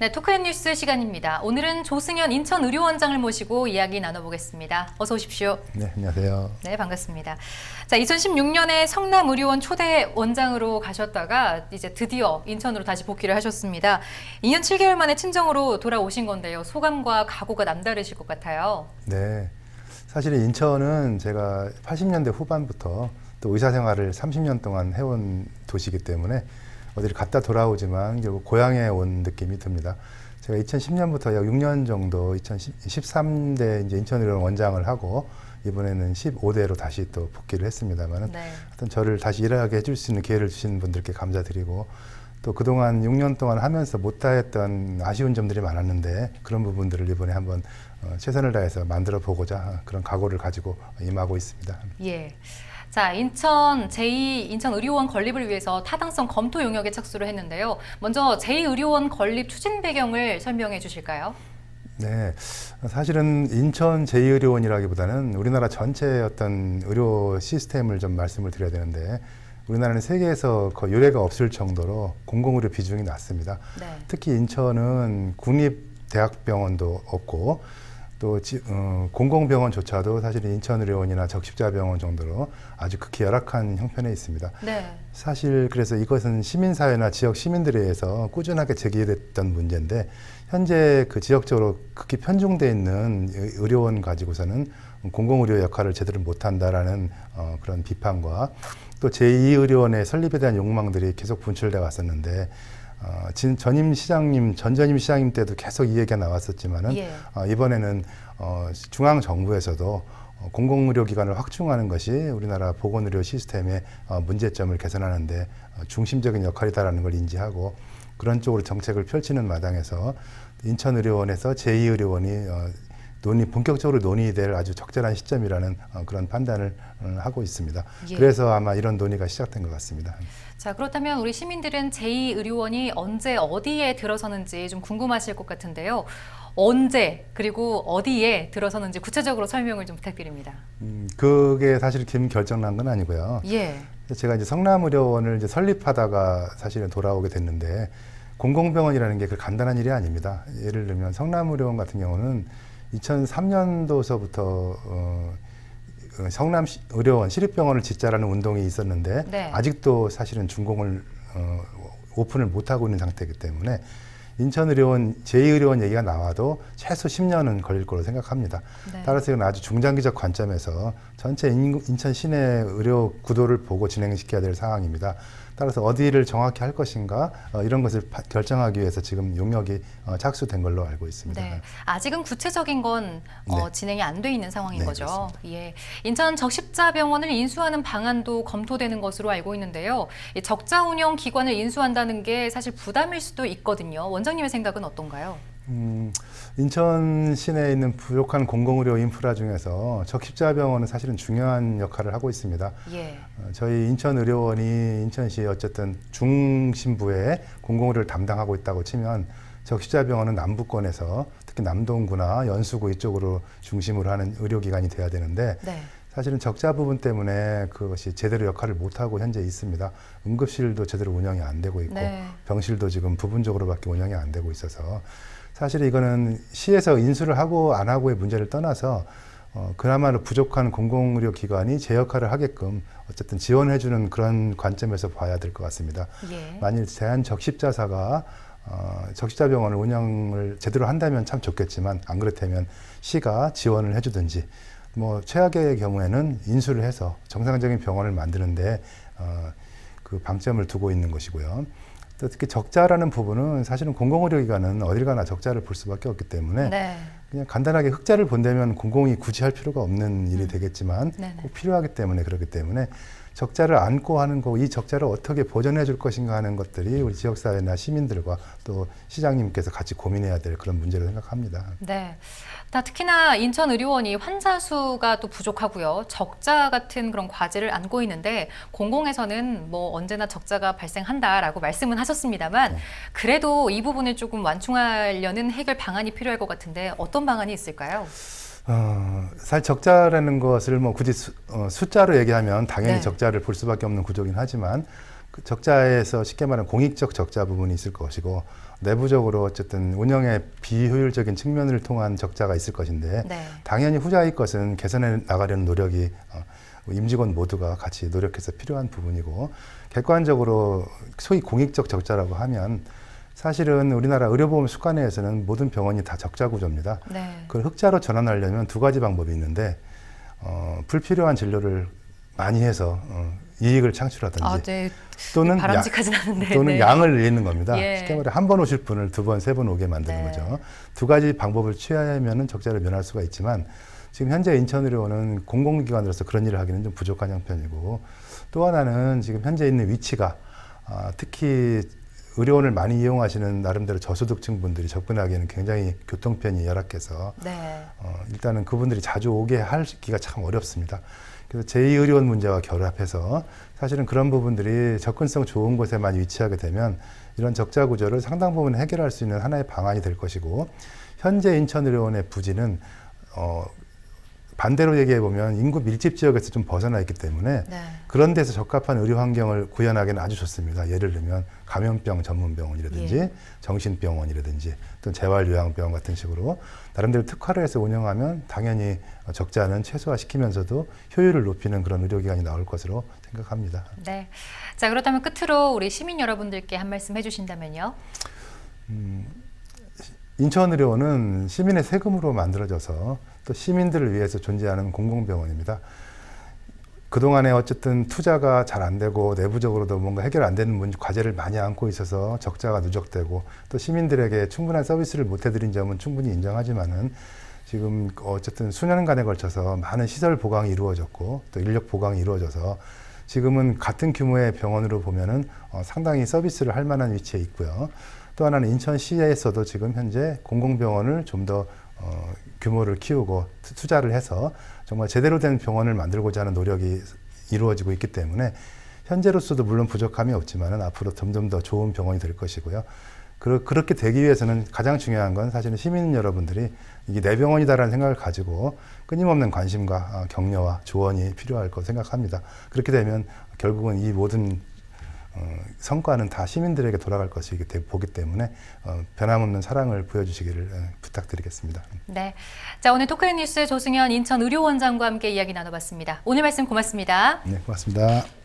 네, 토크앤 뉴스 시간입니다. 오늘은 조승현 인천의료원장을 모시고 이야기 나눠보겠습니다. 어서 오십시오. 네, 안녕하세요. 네, 반갑습니다. 자, 2016년에 성남의료원 초대 원장으로 가셨다가 이제 드디어 인천으로 다시 복귀를 하셨습니다. 2년 7개월 만에 친정으로 돌아오신 건데요. 소감과 각오가 남다르실 것 같아요. 네, 사실 인천은 제가 80년대 후반부터 또 의사 생활을 30년 동안 해온 도시이기 때문에 어디를 갔다 돌아오지만 결국 고향에 온 느낌이 듭니다. 제가 2010년부터 약 6년 정도 2013대 이제 인천의료원 원장을 하고 이번에는 15대로 다시 또 복귀를 했습니다만은 네. 하여튼 저를 다시 일하게 해줄 수 있는 기회를 주신 분들께 감사드리고 또 그동안 6년 동안 하면서 못다했던 아쉬운 점들이 많았는데 그런 부분들을 이번에 한번 최선을 다해서 만들어 보고자 그런 각오를 가지고 임하고 있습니다. 예. 자, 인천 제2인천의료원 건립을 위해서 타당성 검토 용역에 착수를 했는데요. 먼저 제2의료원 건립 추진 배경을 설명해 주실까요? 네, 사실은 인천 제2의료원이라기보다는 우리나라 전체의 어떤 의료 시스템을 좀 말씀을 드려야 되는데 우리나라는 세계에서 거의 유례가 없을 정도로 공공의료 비중이 낮습니다. 네. 특히 인천은 국립대학병원도 없고 또 공공병원조차도 사실 인천의료원이나 적십자병원 정도로 아주 극히 열악한 형편에 있습니다. 네. 사실 그래서 이것은 시민사회나 지역 시민들에 의해서 꾸준하게 제기됐던 문제인데 현재 그 지역적으로 극히 편중되어 있는 의료원 가지고서는 공공의료 역할을 제대로 못한다라는 그런 비판과 또 제2의료원의 설립에 대한 욕망들이 계속 분출돼 왔었는데 전임 시장님 때도 계속 이 얘기가 나왔었지만은 예. 이번에는 중앙 정부에서도 공공의료기관을 확충하는 것이 우리나라 보건의료 시스템의 문제점을 개선하는데 중심적인 역할이다라는 걸 인지하고 그런 쪽으로 정책을 펼치는 마당에서 인천의료원에서 제2의료원이 본격적으로 논의될 아주 적절한 시점이라는 그런 판단을 하고 있습니다. 예. 그래서 아마 이런 논의가 시작된 것 같습니다. 자, 그렇다면 우리 시민들은 제2의료원이 언제 어디에 들어서는지 좀 궁금하실 것 같은데요. 언제 그리고 어디에 들어서는지 구체적으로 설명을 좀 부탁드립니다. 그게 사실 긴 결정난 건 아니고요. 예. 제가 이제 성남의료원을 이제 설립하다가 사실은 돌아오게 됐는데 공공병원이라는 게 그 간단한 일이 아닙니다. 예를 들면 성남의료원 같은 경우는 2003년도서부터 성남의료원 시립병원을 짓자라는 운동이 있었는데 네. 아직도 사실은 준공을 오픈을 못하고 있는 상태이기 때문에 인천의료원 제2의료원 얘기가 나와도 최소 10년은 걸릴 거로 생각합니다. 네. 따라서 이건 아주 중장기적 관점에서 전체 인천 시내 의료 구도를 보고 진행시켜야 될 상황입니다. 따라서 어디를 정확히 할 것인가 이런 것을 결정하기 위해서 지금 용역이 착수된 걸로 알고 있습니다. 네. 아직은 구체적인 건 네. 진행이 안 돼 있는 상황인 네, 거죠. 그렇습니다. 예. 인천 적십자병원을 인수하는 방안도 검토되는 것으로 알고 있는데요. 이 적자 운영 기관을 인수한다는 게 사실 부담일 수도 있거든요. 원장님의 생각은 어떤가요? 인천 시내에 있는 부족한 공공의료 인프라 중에서 적십자병원은 사실은 중요한 역할을 하고 있습니다. 예. 저희 인천의료원이 인천시 어쨌든 중심부에 공공의료를 담당하고 있다고 치면 적십자병원은 남부권에서 특히 남동구나 연수구 이쪽으로 중심으로 하는 의료기관이 돼야 되는데 네. 사실은 적자 부분 때문에 그것이 제대로 역할을 못하고 현재 있습니다. 응급실도 제대로 운영이 안 되고 있고 네. 병실도 지금 부분적으로밖에 운영이 안 되고 있어서 사실 이거는 시에서 인수를 하고 안 하고의 문제를 떠나서 그나마도 부족한 공공의료 기관이 제 역할을 하게끔 어쨌든 지원해주는 그런 관점에서 봐야 될 것 같습니다. 예. 만일 대한적십자사가 적십자병원을 운영을 제대로 한다면 참 좋겠지만 안 그렇다면 시가 지원을 해주든지 뭐 최악의 경우에는 인수를 해서 정상적인 병원을 만드는데 그 방점을 두고 있는 것이고요. 또 특히 적자라는 부분은 사실은 공공의료기관은 어딜 가나 적자를 볼 수밖에 없기 때문에 네. 그냥 간단하게 흑자를 본다면 공공이 굳이 할 필요가 없는 일이 되겠지만 네네. 꼭 필요하기 때문에 그렇기 때문에 적자를 안고 하는 거, 이 적자를 어떻게 보전해 줄 것인가 하는 것들이 우리 지역사회나 시민들과 또 시장님께서 같이 고민해야 될 그런 문제로 생각합니다. 네. 특히나 인천의료원이 환자 수가 또 부족하고요. 적자 같은 그런 과제를 안고 있는데 공공에서는 뭐 언제나 적자가 발생한다라고 말씀은 하셨습니다만 그래도 이 부분을 조금 완충하려는 해결 방안이 필요할 것 같은데 어떤 방안이 있을까요? 사실 적자라는 것을 뭐 굳이 숫자로 얘기하면 당연히 네. 적자를 볼 수밖에 없는 구조긴 하지만 그 적자에서 쉽게 말하면 공익적 적자 부분이 있을 것이고 내부적으로 어쨌든 운영의 비효율적인 측면을 통한 적자가 있을 것인데 네. 당연히 후자의 것은 개선해 나가려는 노력이 임직원 모두가 같이 노력해서 필요한 부분이고 객관적으로 소위 공익적 적자라고 하면 사실은 우리나라 의료보험 수관회에서는 모든 병원이 다 적자 구조입니다. 네. 그걸 흑자로 전환하려면 두 가지 방법이 있는데 불필요한 진료를 많이 해서 이익을 창출하든지 아, 네. 또는 바람직하진 않은데. 또는 네. 양을 늘리는 겁니다. 예. 쉽게 말해 한 번 오실 분을 두 번, 세 번 오게 만드는 네. 거죠. 두 가지 방법을 취하면은 적자를 면할 수가 있지만 지금 현재 인천의료원은 공공기관으로서 그런 일을 하기는 좀 부족한 형편이고 또 하나는 지금 현재 있는 위치가 특히 의료원을 많이 이용하시는 나름대로 저소득층 분들이 접근하기에는 굉장히 교통편이 열악해서 네. 일단은 그분들이 자주 오게 하기가 참 어렵습니다. 그래서 제2의료원 문제와 결합해서 사실은 그런 부분들이 접근성 좋은 곳에만 위치하게 되면 이런 적자 구조를 상당 부분 해결할 수 있는 하나의 방안이 될 것이고 현재 인천의료원의 부지는 반대로 얘기해 보면 인구 밀집 지역에서 좀 벗어나 있기 때문에 네. 그런 데서 적합한 의료 환경을 구현하기는 아주 좋습니다. 예를 들면 감염병 전문 병원이라든지 예. 정신병원이라든지 또 재활요양병원 같은 식으로 나름대로 특화를 해서 운영하면 당연히 적자는 최소화시키면서도 효율을 높이는 그런 의료기관이 나올 것으로 생각합니다. 네. 자, 그렇다면 끝으로 우리 시민 여러분들께 한 말씀 해주신다면요. 인천의료원은 시민의 세금으로 만들어져서 또 시민들을 위해서 존재하는 공공병원입니다. 그동안에 어쨌든 투자가 잘 안 되고 내부적으로도 뭔가 해결 안 되는 과제를 많이 안고 있어서 적자가 누적되고 또 시민들에게 충분한 서비스를 못 해드린 점은 충분히 인정하지만은 지금 어쨌든 수년간에 걸쳐서 많은 시설 보강이 이루어졌고 또 인력 보강이 이루어져서 지금은 같은 규모의 병원으로 보면은 상당히 서비스를 할 만한 위치에 있고요. 또 하나는 인천시에서도 지금 현재 공공병원을 좀 더 규모를 키우고 투자를 해서 정말 제대로 된 병원을 만들고자 하는 노력이 이루어지고 있기 때문에 현재로서도 물론 부족함이 없지만은 앞으로 점점 더 좋은 병원이 될 것이고요. 그렇게 되기 위해서는 가장 중요한 건 사실은 시민 여러분들이 이게 내 병원이다라는 생각을 가지고 끊임없는 관심과 격려와 조언이 필요할 거 생각합니다. 그렇게 되면 결국은 이 모든 성과는 다 시민들에게 돌아갈 것이기 보기 때문에 변함없는 사랑을 보여주시기를 부탁드리겠습니다. 네. 자, 오늘 토크앤뉴스 조승현 인천의료원장과 함께 이야기 나눠봤습니다. 오늘 말씀 고맙습니다. 네, 고맙습니다.